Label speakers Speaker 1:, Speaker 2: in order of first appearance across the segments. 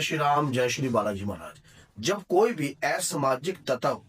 Speaker 1: श्री राम, जय श्री बालाजी महाराज। जब कोई भी असामाजिक तत्व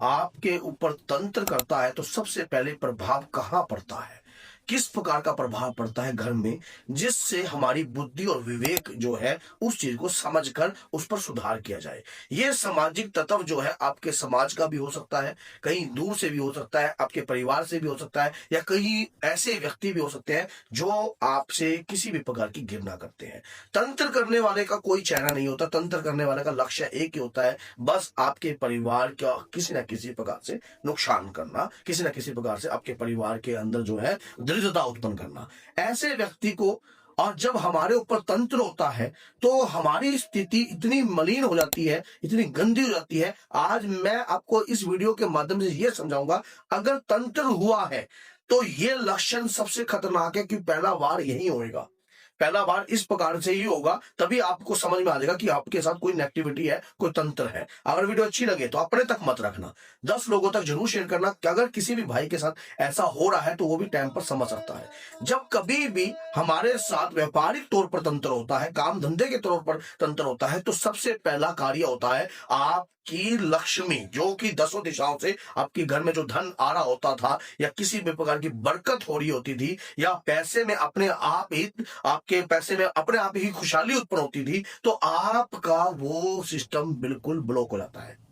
Speaker 1: आपके ऊपर तंत्र करता है तो सबसे पहले प्रभाव कहाँ पड़ता है, किस प्रकार का प्रभाव पड़ता है घर में, जिससे हमारी बुद्धि और विवेक जो है उस चीज को समझकर उस पर सुधार किया जाए। ये सामाजिक तत्व जो है आपके समाज का भी हो सकता है, कहीं दूर से भी हो सकता है, आपके परिवार से भी हो सकता है, या कई ऐसे व्यक्ति भी हो सकते हैं जो आपसे किसी भी प्रकार की घृणा करते हैं। तंत्र करने वाले का कोई चेहरा नहीं होता, तंत्र करने वाले का लक्ष्य एक ही होता है, बस आपके परिवार का किसी न किसी प्रकार से नुकसान करना, किसी न किसी प्रकार से आपके परिवार के अंदर जो है दरिद्रता उत्पन्न करना। ऐसे व्यक्ति को, और जब हमारे ऊपर तंत्र होता है तो हमारी स्थिति इतनी मलिन हो जाती है, इतनी गंदी हो जाती है। आज मैं आपको इस वीडियो के माध्यम से यह समझाऊंगा, अगर तंत्र हुआ है तो ये लक्षण सबसे खतरनाक है कि पहला वार यही होएगा, पहला बार इस प्रकार से ही होगा, तभी आपको समझ में आ जाएगा कि आपके साथ कोई नेगेटिविटी है, कोई तंत्र है। अगर वीडियो अच्छी लगे तो अपने तक मत रखना, 10 लोगों तक जरूर शेयर करना कि अगर किसी भी भाई के साथ ऐसा हो रहा है तो वो भी टाइम पर समझ सकता है। जब कभी भी हमारे साथ व्यापारिक तौर पर तंत्र होता है, काम धंधे के तौर पर तंत्र होता है, तो सबसे पहला कार्य होता है आपकी लक्ष्मी, जो कि 10 दिशाओं से आपके घर में जो धन आ रहा होता था, या किसी भी प्रकार की बरकत हो रही होती थी, या पैसे में अपने आप ही, आपके पैसे में अपने आप ही खुशहाली उत्पन्न होती थी, तो आपका वो सिस्टम बिल्कुल ब्लॉक हो जाता है।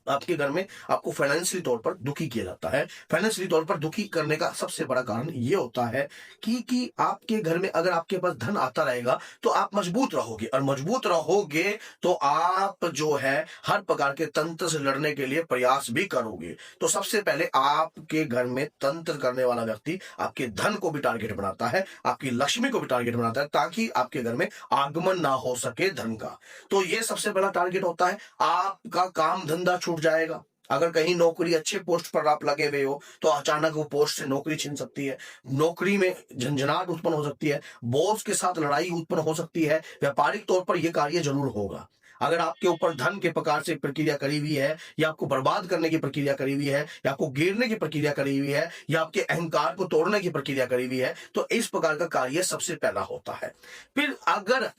Speaker 1: आपके घर में आपको फाइनेंशियली तौर पर दुखी किया जाता है। फाइनेंशियली तौर पर दुखी करने का सबसे बड़ा कारण ये होता है कि आपके घर में अगर आपके पास धन आता रहेगा तो आप मजबूत रहोगे, और मजबूत रहोगे तो आप जो है हर प्रकार के तंत्र से लड़ने के लिए प्रयास भी करोगे। तो सबसे पहले आपके घर में तंत्र करने वाला व्यक्ति आपके धन को भी टारगेट बनाता है, आपकी लक्ष्मी को भी टारगेट बनाता है, ताकि आपके घर में आगमन ना हो सके धन का। तो ये सबसे बड़ा टारगेट होता है। आपका काम धंधा छूट जाएगा। अगर कहीं नौकरी अच्छे पोस्ट पर आप लगे हुए हो तो अचानक वो पोस्ट से नौकरी छिन सकती है, नौकरी में झंझनाट उत्पन्न हो सकती है, बॉस के साथ लड़ाई उत्पन्न हो सकती है। व्यापारिक तौर पर यह कार्य जरूर होगा। अगर आपके ऊपर धन के प्रकार से प्रक्रिया करी हुई है, या आपको बर्बाद करने की प्रक्रिया करी हुई है, या आपको गिरने की प्रक्रिया करी हुई है, या आपके अहंकार को तोड़ने की प्रक्रिया करी हुई है, तो इस प्रकार का कार्य सबसे पहला होता है। फिर अगर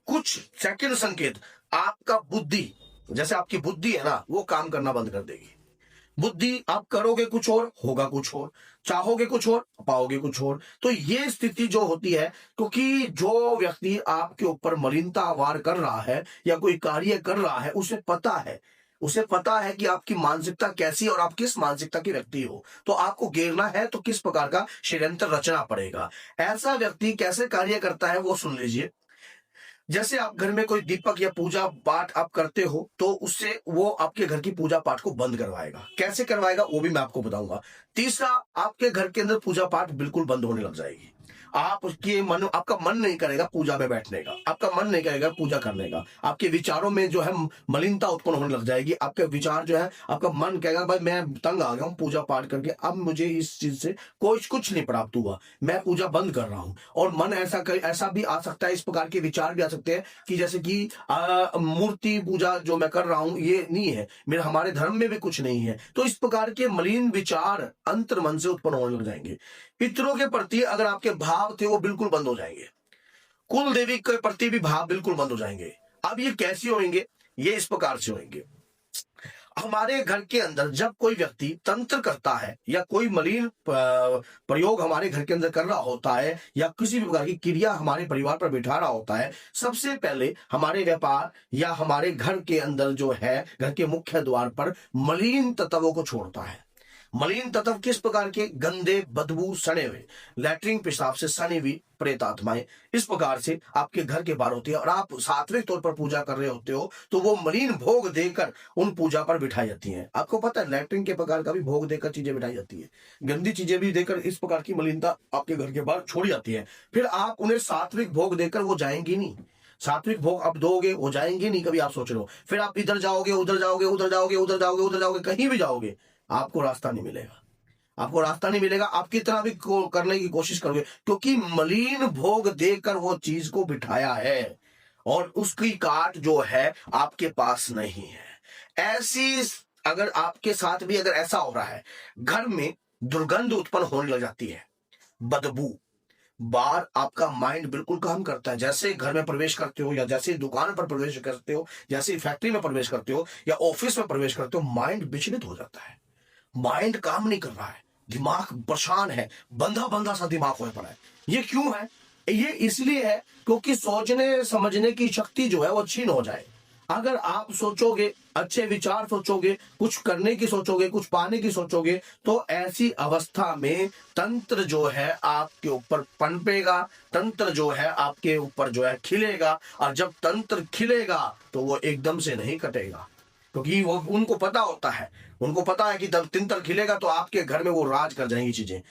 Speaker 1: कुछ सेकंड संकेत, आपका बुद्धि, जैसे आपकी बुद्धि है ना, वो काम करना बंद कर देगी। बुद्धि, आप करोगे कुछ और, होगा कुछ और, चाहोगे कुछ और, पाओगे कुछ और। तो ये स्थिति जो होती है, क्योंकि जो व्यक्ति आपके ऊपर मलिनता वार कर रहा है या कोई कार्य कर रहा है, उसे पता है कि आपकी मानसिकता कैसी है और आप किस मानसिकता के व्यक्ति हो। तो आपको घेरना है तो किस प्रकार का षड्यंत्र रचना पड़ेगा। ऐसा व्यक्ति कैसे कार्य करता है वो सुन लीजिए। जैसे आप घर में कोई दीपक या पूजा पाठ आप करते हो, तो उससे वो आपके घर की पूजा पाठ को बंद करवाएगा। कैसे करवाएगा वो भी मैं आपको बताऊंगा। तीसरा, आपके घर के अंदर पूजा पाठ बिल्कुल बंद होने लग जाएगी। आपका मन नहीं करेगा पूजा में बैठने का, आपका मन नहीं करेगा पूजा करने का। आपके विचारों में जो है मलिनता उत्पन्न होने लग जाएगी। आपके विचार जो है, आपका मन कहेगा भाई मैं तंग आ गया हूँ पूजा पाठ करके, अब मुझे इस चीज से कुछ नहीं प्राप्त हुआ, मैं पूजा बंद कर रहा हूँ। और मन ऐसा भी आ सकता है, इस प्रकार के विचार भी आ सकते हैं कि जैसे कि मूर्ति पूजा जो मैं कर रहा हूँ ये नहीं है, मेरे हमारे धर्म में भी कुछ नहीं है। तो इस प्रकार के मलिन विचार अंतर मन से उत्पन्न होने लग जाएंगे। पितरों के प्रति अगर आपके भाव थे वो बिल्कुल बंद हो जाएंगे। कुल देवी के प्रति भी भाव बिल्कुल बंद हो जाएंगे। अब ये कैसे होंगे? ये इस प्रकार से होंगे। हमारे घर के अंदर जब कोई व्यक्ति तंत्र करता है या कोई मलिन प्रयोग हमारे घर के अंदर कर रहा होता है, या किसी भी प्रकार की क्रिया हमारे परिवार पर बिठा रहा होता है, सबसे पहले हमारे व्यापार या हमारे घर के अंदर जो है, घर के मुख्य द्वार पर मलिन तत्वों को छोड़ता है। मलिन तत्व किस प्रकार के? गंदे, बदबू, सड़े हुए, लैट्रिन पेशाब से सनी हुई प्रेत आत्माएं इस प्रकार से आपके घर के बाहर होती है, और आप सात्विक तौर पर पूजा कर रहे होते हो तो वो मलिन भोग देकर उन पूजा पर बिठाई जाती हैं। आपको पता है लैट्रिन के प्रकार का भी भोग देकर चीजें बिठाई जाती है, गंदी चीजें भी देकर इस प्रकार की मलिनता आपके घर के बाहर छोड़ी जाती है। फिर आप उन्हें सात्विक भोग देकर वो जाएंगी नहीं, सात्विक भोग आप दोगे वो जाएंगे नहीं, कभी आप सोच रहे हो। फिर आप इधर जाओगे, उधर जाओगे, उधर जाओगे, उधर जाओगे, उधर जाओगे, कहीं भी जाओगे आपको रास्ता नहीं मिलेगा, आपको रास्ता नहीं मिलेगा। आप कितना भी करने की कोशिश करोगे, क्योंकि मलिन भोग देकर वो चीज को बिठाया है, और उसकी काट जो है आपके पास नहीं है। ऐसी अगर आपके साथ भी अगर ऐसा हो रहा है, घर में दुर्गंध उत्पन्न होने लग जाती है, बदबू, बार आपका माइंड बिल्कुल काम करता है। जैसे ही घर में प्रवेश करते हो, या जैसे ही दुकान पर प्रवेश करते हो, जैसे ही फैक्ट्री में प्रवेश करते हो, या ऑफिस में प्रवेश करते हो, माइंड विचलित हो जाता है। माइंड काम नहीं कर रहा है, दिमाग परेशान है, बंधा बंधा सा दिमाग हो पड़ा है। ये क्यों है? ये इसलिए है क्योंकि सोचने समझने की शक्ति जो है वो छीन हो जाए। अगर आप सोचोगे, अच्छे विचार सोचोगे, कुछ करने की सोचोगे, कुछ पाने की सोचोगे, तो ऐसी अवस्था में तंत्र जो है आपके ऊपर पनपेगा, तंत्र जो है आपके ऊपर जो है खिलेगा। और जब तंत्र खिलेगा तो वो एकदम से नहीं कटेगा, क्योंकि वो उनको पता होता है, उनको पता है कि जब तंत्र खिलेगा तो आपके घर में वो राज कर जाएंगी चीजें।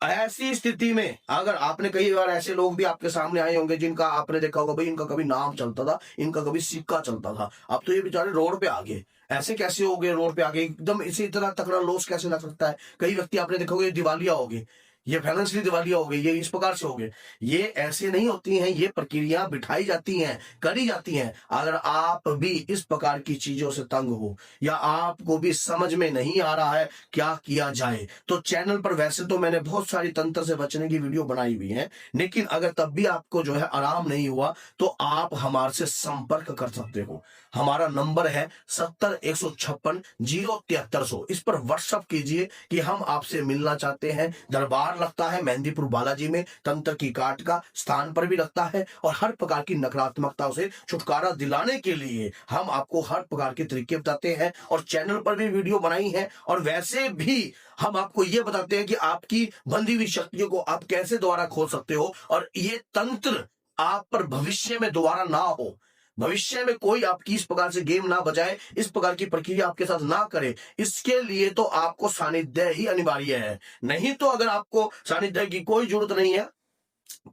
Speaker 1: ऐसी स्थिति में अगर आपने कई बार ऐसे लोग भी आपके सामने आए होंगे जिनका आपने देखा होगा भाई इनका कभी नाम चलता था, इनका कभी सिक्का चलता था, अब तो ये बेचारे रोड पे आ गए। ऐसे कैसे हो गए रोड पे आ गए? एकदम इसी तरह तगड़ा लॉस कैसे लग सकता है? कई व्यक्ति आपने देखा होगा दिवालिया हो गए, ये फाइनेंशियली दिवालिया हो गई, ये इस प्रकार से हो गए। ये ऐसे नहीं होती हैं, ये प्रक्रिया बिठाई जाती हैं, करी जाती हैं। अगर आप भी इस प्रकार की चीजों से तंग हो, या आपको भी समझ में नहीं आ रहा है क्या किया जाए, तो चैनल पर वैसे तो मैंने बहुत सारी तंत्र से बचने की वीडियो बनाई हुई है, लेकिन अगर तब भी आपको जो है आराम नहीं हुआ तो आप हमारे से संपर्क कर सकते हो। हमारा नंबर है 70 156 0 7300। इस पर व्हाट्सएप कीजिए कि हम आपसे मिलना चाहते हैं। दरबार लगता है मेहंदीपुर बालाजी में, तंत्र की काट का स्थान पर भी लगता है, और हर प्रकार की नकारात्मकताओं से छुटकारा दिलाने के लिए हम आपको हर प्रकार के तरीके बताते हैं, और चैनल पर भी वीडियो बनाई है। और वैसे भी हम आपको ये बताते हैं कि आपकी बंधी हुई शक्तियों को आप कैसे दोबारा खोल सकते हो, और ये तंत्र आप पर भविष्य में दोबारा ना हो, भविष्य में कोई आपकी इस प्रकार से गेम ना बजाए, इस प्रकार की प्रक्रिया आपके साथ ना करे। इसके लिए तो आपको सानिध्य ही अनिवार्य है। नहीं तो अगर आपको सानिध्य की कोई जरूरत नहीं है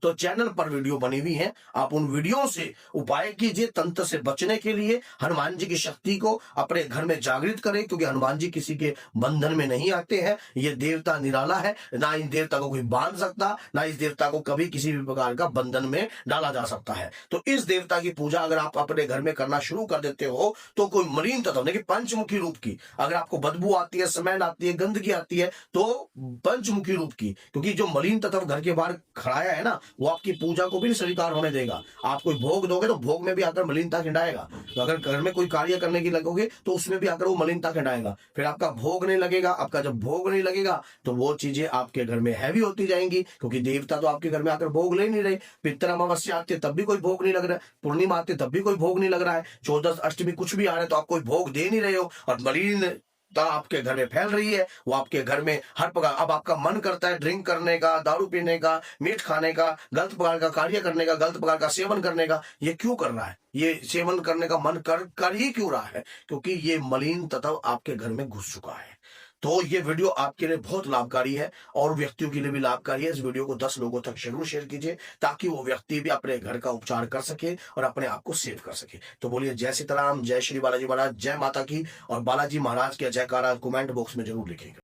Speaker 1: तो चैनल पर वीडियो बनी हुई है, आप उन वीडियो से उपाय कीजिए तंत्र से बचने के लिए। हनुमान जी की शक्ति को अपने घर में जागृत करें, क्योंकि हनुमान जी किसी के बंधन में नहीं आते हैं। ये देवता निराला है, ना इन देवता को कोई बांध सकता, ना इस देवता को कभी किसी भी प्रकार का बंधन में डाला जा सकता है। तो इस देवता की पूजा अगर आप अपने घर में करना शुरू कर देते हो तो कोई मलिन तत्व, देखिए पंचमुखी रूप की, अगर आपको बदबू आती है, स्मेल आती है, गंदगी आती है, तो पंचमुखी रूप की, क्योंकि जो मलिन तत्व घर के बाहर खड़ाया है ना, वो आपकी पूजा को भी नहीं स्वीकार होने देगा। आप कोई भोग दोगे तो भोग में भी आकर मलिनता खिंडाएगा। तो अगर घर में कोई कार्य करने की लगोगे तो उसमें भी आकर वो मलिनता खिंडाएगा, फिर आपका भोग नहीं लगेगा। आपका जब भोग नहीं लगेगा तो वो चीजें आपके घर में हैवी होती जाएंगी, क्योंकि देवता तो आपके घर में आकर भोग ले नहीं रहे। पितर अमावस्या आती है तब भी कोई भोग नहीं लग रहा है, पूर्णिमा आती है तब भी कोई भोग नहीं लग रहा है, 14 अष्टमी कुछ भी आ रहा है तो आप कोई भोग दे नहीं रहे हो, और मलिन आपके घर में फैल रही है। वो आपके घर में हर प्रकार, अब आपका मन करता है ड्रिंक करने का, दारू पीने का, मीट खाने का, गलत प्रकार का कार्य करने का, गलत प्रकार का सेवन करने का। ये क्यों कर रहा है? ये सेवन करने का मन कर ही क्यों रहा है? क्योंकि ये मलिन तत्व आपके घर में घुस चुका है। तो ये वीडियो आपके लिए बहुत लाभकारी है, और व्यक्तियों के लिए भी लाभकारी है। इस वीडियो को 10 लोगों तक जरूर शेयर कीजिए, ताकि वो व्यक्ति भी अपने घर का उपचार कर सके और अपने आप को सेव कर सके। तो बोलिए जय सीताराम, जय श्री बालाजी महाराज, जय माता की, और बालाजी महाराज के जयकारा कमेंट बॉक्स में जरूर लिखिएगा।